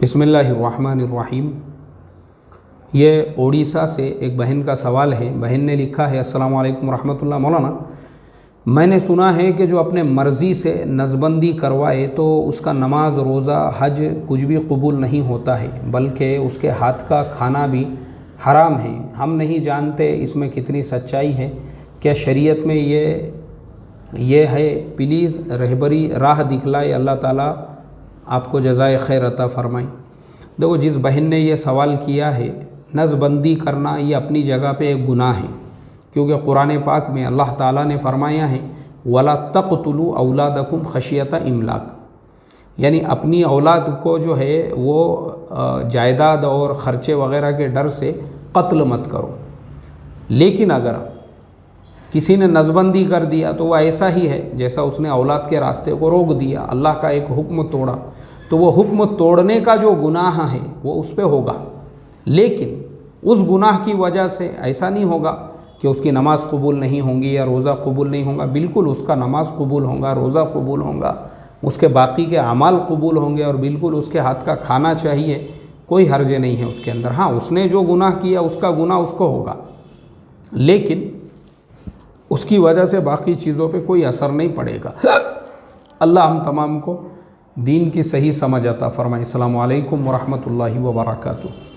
बिस्मिल्लाहिर्रहमानिर्रहीम। ये ओडिशा से एक बहन का सवाल है। बहन ने लिखा है, अस्सलाम वालेकुम रहमतुल्लाह। मौलाना, मैंने सुना है कि जो अपने मर्ज़ी से नज़बंदी करवाए तो उसका नमाज, रोज़ा, हज कुछ भी कबूल नहीं होता है, बल्कि उसके हाथ का खाना भी हराम है। हम नहीं जानते इसमें कितनी सच्चाई है। क्या शरीयत में ये है? प्लीज़ रहबरी राह दिखलाए। अल्लाह ताला आपको जज़ाए खैर अता फ़रमाए। देखो, जिस बहन ने ये सवाल किया है, नज़बंदी करना ये अपनी जगह पे एक गुनाह है, क्योंकि कुरान पाक में अल्लाह ताला ने फरमाया है, वला तक़तुलू औलादकुम खशियत इमलाक, यानी अपनी औलाद को जो है वो जायदाद और ख़र्चे वग़ैरह के डर से कत्ल मत करो। लेकिन अगर किसी ने नज़बंदी कर दिया तो वह ऐसा ही है जैसा उसने औलाद के रास्ते को रोक दिया, अल्लाह का एक हुक्म तोड़ा, तो वो हुक्म तोड़ने का जो गुनाह है वो उस पर होगा। लेकिन उस गुनाह की वजह से ऐसा नहीं होगा कि उसकी नमाज़ कबूल नहीं होंगी या रोज़ा कबूल नहीं होगा। बिल्कुल उसका नमाज़ कबूल होगा, रोज़ा कबूल होगा, उसके बाकी के अमाल कबूल होंगे और बिल्कुल उसके हाथ का खाना चाहिए, कोई हर्ज नहीं है उसके अंदर। हाँ, उसने जो गुनाह किया उसका गुनाह उसको होगा, लेकिन उसकी वजह से बाकी चीज़ों पे कोई असर नहीं पड़ेगा। अल्लाह हम तमाम को दीन की सही समझ अता फ़रमाए। अस्सलामु अलैकुम व रहमतुल्लाहि व बरकातुहू।